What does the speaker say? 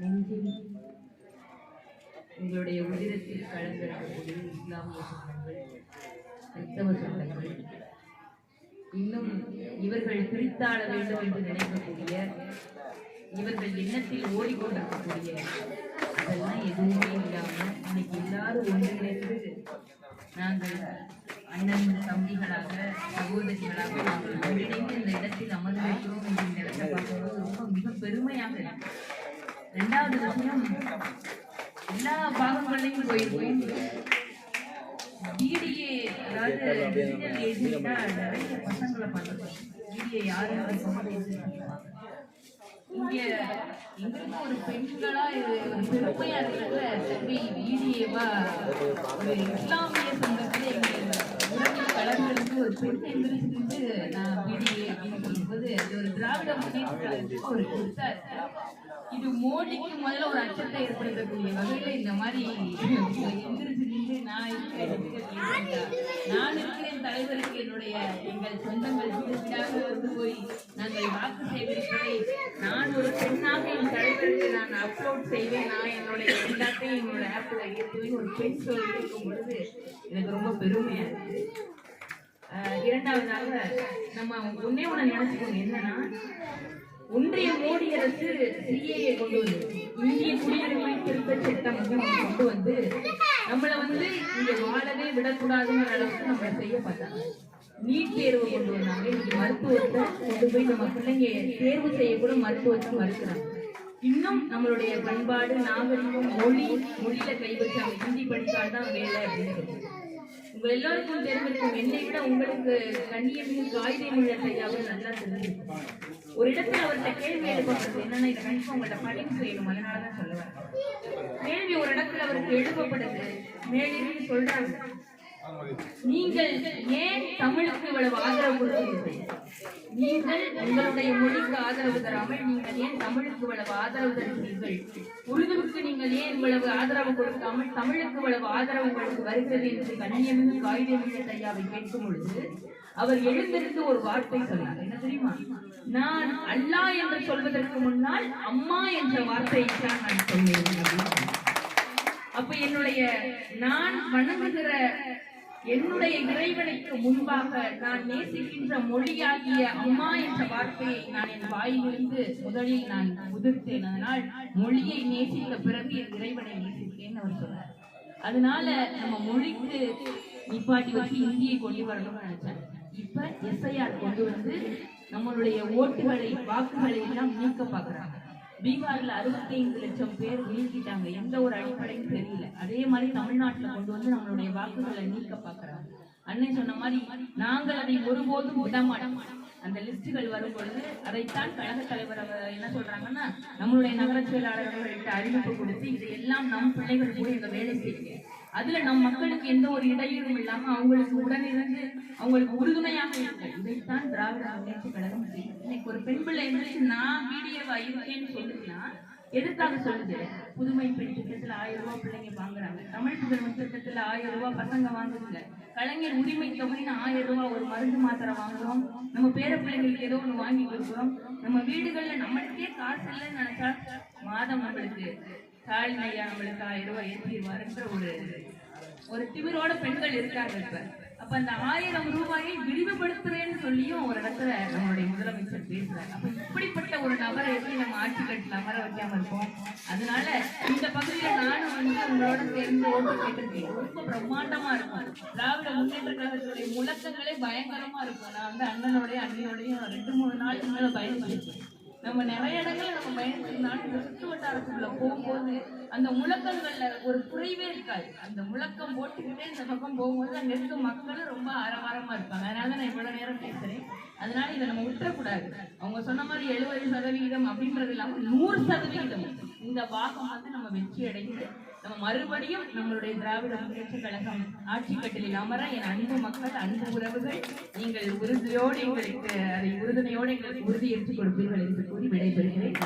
நெஞ்சில் உங்களுடைய உதிரத்தில் கலந்திருக்கக்கூடிய இஸ்லாமிய சொந்தங்கள், கிறிஸ்தவ சொந்தங்கள், இன்னும் இவர்கள் பிரித்தாள வேண்டும் என்று நினைக்கக்கூடிய, இவர்கள் எண்ணத்தில் ஓடிக்கொண்டிருக்கக்கூடிய அதெல்லாம் எதுவுமே இல்லாமல் இன்னைக்கு எல்லாரும் ஒன்றிணைந்து நாங்கள் அண்ணன் தம்பிகளாக, சகோதரிகளாக நாங்கள் ஒன்றிணைந்து இந்த இடத்தில் அமர்ந்திருக்கிறோம் என்று இந்த இடத்தை பார்க்கும்போது ரொம்ப மிக பெருமையாக இருக்கு. ரெண்டாவது விஷயம், எல்லா பாகங்களையும் போயிருக்கோம். பிடிஏ, அதாவது டிஜிட்டல் ஏஜென்டா நிறைய பசங்களை பார்த்துருக்கோம். பிடிஏ யாரும் இங்க எங்களுக்கு ஒரு பெண்களா ஒரு பெருமையா இருக்கிறதுல தம்பி பிடிஏவா ஒரு இஸ்லாமிய சொந்தத்துல எங்க உறவு கலர்களுக்கு ஒரு பெண் எந்திரிச்சு நான் பிடிஏ அப்படின்னு சொல்லும்போது அது ஒரு திராவிட முன்னேற்ற ஒரு கொடுத்தாரு. இது மோடிக்கு முதல்ல ஒரு அச்சத்தை ஏற்படுத்தக்கூடிய வகையில இந்த மாதிரி எந்திரிச்சு நின்று நான் இருக்கிறேன் தலைவருக்கு என்னுடைய எங்கள் சொந்தங்கள் வீடாக கொண்டு போய் நாங்கள் வாக்கு சேகரிப்பதை நான் ஒரு பெண்ணாக என் தலைவருக்கு நான் அப்லோட் செய்வேன், நான் என்னுடைய எல்லாத்தையும் என்னோட ஆப்ல ஏற்றுவேன் ஒரு பெண் சொல்லி இருக்கும் பொழுது எனக்கு ரொம்ப பெருமையா இருக்கு. இரண்டாவதாக நம்ம ஒன்னே ஒண்ணு நினைச்சுக்கோங்க, என்னன்னா ஒன்றிய மோடி அரசு சிஏஏ கொண்டு வந்து இந்திய குடியுரிமை திருத்த சட்டம் கொண்டு வந்து நம்மளை இங்க வாழவே விடக்கூடாதுங்கிற அளவுக்கு நம்மளை செய்ய பார்த்தாங்க. நீட் தேர்வு கொண்டு வந்தாங்க. இன்னைக்கு மருத்துவத்தை கொண்டு போய் நம்ம பிள்ளைங்க தேர்வு செய்யக்கூட மருத்துவத்தை மறுக்கிறாங்க. இன்னும் நம்மளுடைய பண்பாடு, நாகரிகம், மொழியில கை வச்சாங்க. ஹிந்தி படித்தால்தான் வேலை அப்படின்னு சொல்லுவாங்க. உங்க எல்லாருக்கும் தெரிஞ்சிருக்கும், என்னை விட உங்களுக்கு கண்ணியமிகு காகித மொழி செய்யாமல் நல்லா தெரிஞ்சிருக்கும். ஒரு இடத்துல அவர்கிட்ட கேள்வி எழுப்பப்படுது, என்னன்னா இதை கண்டிப்பா உங்கள்கிட்ட படிப்பு செய்யணும், அதனாலதான் சொல்லுவார். கேள்வி ஒரு இடத்துல அவருக்கு எழுப்பப்படுது. மேலிருந்து சொல்றாங்க, நீங்கள் ஏன் தமிழுக்கு இவ்வளவு ஆதரவு கொடுக்கிறீர்கள்? நீங்கள் உங்களுடைய மொழிக்கு ஆதரவு தராமல் நீங்கள் ஏன் தமிழுக்கு இவ்வளவு ஆதரவு தருகிறீர்கள்? உருதுவுக்கு நீங்கள் ஏன் இவ்வளவு ஆதரவு கொடுக்காமல் தமிழுக்கு இவ்வளவு ஆதரவு உங்களுக்கு வருகிறது என்று கண்ணியமிகு காகிதமிகு ஐயாவை கேட்கும் பொழுது அவர் எழுந்திருந்து ஒரு வார்த்தை சொன்னார். என்ன தெரியுமா? நான் அல்லாஹ் என்று சொல்வதற்கு முன்னால் அம்மா என்ற வார்த்தையை தான் நான் சொல்லுவேன். அப்ப என்னுடைய நான் வணங்குகிற என்னுடைய இறைவனுக்கு முன்பாக நான் நேசிக்கின்ற மொழியாகிய அம்மா என்ற வார்த்தையை நான் என் வாயிலிருந்து முதலில் நான் உதிர்த்தேன். அதனால் மொழியை நேசித்த பிறகு என் இறைவனை நேசித்தேன் அவர் சொன்னார். அதனால நம்ம மொழிக்கு நிப்பாட்டி வச்சு இந்தியை கொண்டு வரணும்னு நினைச்சேன். இப்ப எஸ்ஐஆர் கொண்டு வந்து நம்மளுடைய ஓட்டுகளை, வாக்குகளை எல்லாம் நீக்க பாக்குறாங்க. பீகார்ல 65 லட்சம் பேர் நீக்கிட்டாங்க. எந்த ஒரு அடிப்படையும் தெரியல. அதே மாதிரி தமிழ்நாட்டுல கொண்டு வந்து நம்மளுடைய வாக்குகளை நீக்க பாக்குறாங்க. அன்னை சொன்ன மாதிரி நாங்கள் அதை ஒருபோதும் விடமாட்டோம். அந்த லிஸ்டுகள் வரும் பொழுது அதைத்தான் கழக தலைவர் என்ன சொல்றாங்கன்னா, நம்மளுடைய நகர செயலாளர்கள்ட்ட அறிவிப்பு கொடுத்து இதையெல்லாம் நம் பிள்ளைகள் கூட எங்க வேலை செய்யுங்க, அதுல நம் மக்களுக்கு எந்த ஒரு இடையூறும் இல்லாம அவங்களுக்கு உடனிருந்து அவங்களுக்கு உறுதுணையாக இருக்கு. இதைத்தான் திராவிட முன்னேற்ற கழகம். இன்னைக்கு ஒரு பெண் பிள்ளை இருந்துச்சு நான் வீடியோவா இருக்கேன்னு சொல்லுதுன்னா எதுக்காக சொல்லுது? புதுமை பெண் திட்டத்துல 1000 ரூபாய் பிள்ளைங்க வாங்குறாங்க. தமிழ் புதல்வன் திட்டத்துல 1000 ரூபாய் பசங்க வாங்குறாங்க. கலைஞர் உரிமை தொகைன்னு 1000 ரூபாய் ஒரு மருந்து மாத்திரை வாங்குறோம். நம்ம பேர பிள்ளைங்களுக்கு ஏதோ ஒண்ணு வாங்கி கொடுக்குறோம். நம்ம வீடுகள்ல நம்மளுக்கே காசு இல்லைன்னு நினைச்சா மாதம் நம்மளுக்கு ஸ்டாலின் ஐயா நம்மளுக்கு 1000 ரூபாய் ஏற்றிடுவாருன்ற ஒரு திமிரோட பெண்கள் இருக்காங்க இப்ப. அப்ப அந்த 1000 ரூபாயை விரிவுபடுத்துறேன்னு சொல்லியும் ஒரு இடத்துல நம்மளுடைய முதலமைச்சர் பேசுறாரு. அப்ப இப்படிப்பட்ட ஒரு நபரை எப்படி நம்ம ஆட்சி கட்டில அமர வைக்காம இருக்கோம்? அதனால இந்த பகுதியில நானும் உங்களோட சேர்ந்து ஓட்டு கேட்டிருக்கேன். ரொம்ப பிரம்மாண்டமா இருக்கும். திராவிட முன்னேற்ற கழகத்துடைய முழக்கங்களே பயங்கரமா இருக்கும். நான் அண்ணனோடையும் அண்ணியோடையும் 2-3 நாளுக்கு மேல பயணிச்சிருக்கேன். நம்ம நிறைய இடங்கள்ல நம்ம பயணிச்சிருந்தாலும் இந்த சுற்று வட்டாரத்துக்குள்ள போகும்போது அந்த முழக்கங்கள்ல ஒரு குறைவே இருக்காது. அந்த முழக்கம் போட்டுக்கிட்டே இந்த பக்கம் போகும்போது அங்க இருக்க மக்களும் ரொம்ப ஆரவாரமா இருப்பாங்க. அதனால நான் இவ்வளவு நேரம் பேசுறேன். அதனால இதை நம்ம விட்டுறக்கூடாது. அவங்க சொன்ன மாதிரி 70% அப்படின்றது இல்லாம 100% இந்த பாகம் நம்ம வெற்றி அடைந்து நம்ம மறுபடியும் நம்மளுடைய திராவிட முன்னேற்ற கழகம் ஆட்சி கட்டிலில் அமர என் அன்பு மக்கள், அன்பு உறவுகள், நீங்கள் உறுதியோடு எங்களுக்கு அதை உறுதுணையோடு எங்களுக்கு உறுதி ஏற்றுக் கொடுப்பீர்கள் என்று கூறி விடைபெறுகிறேன்.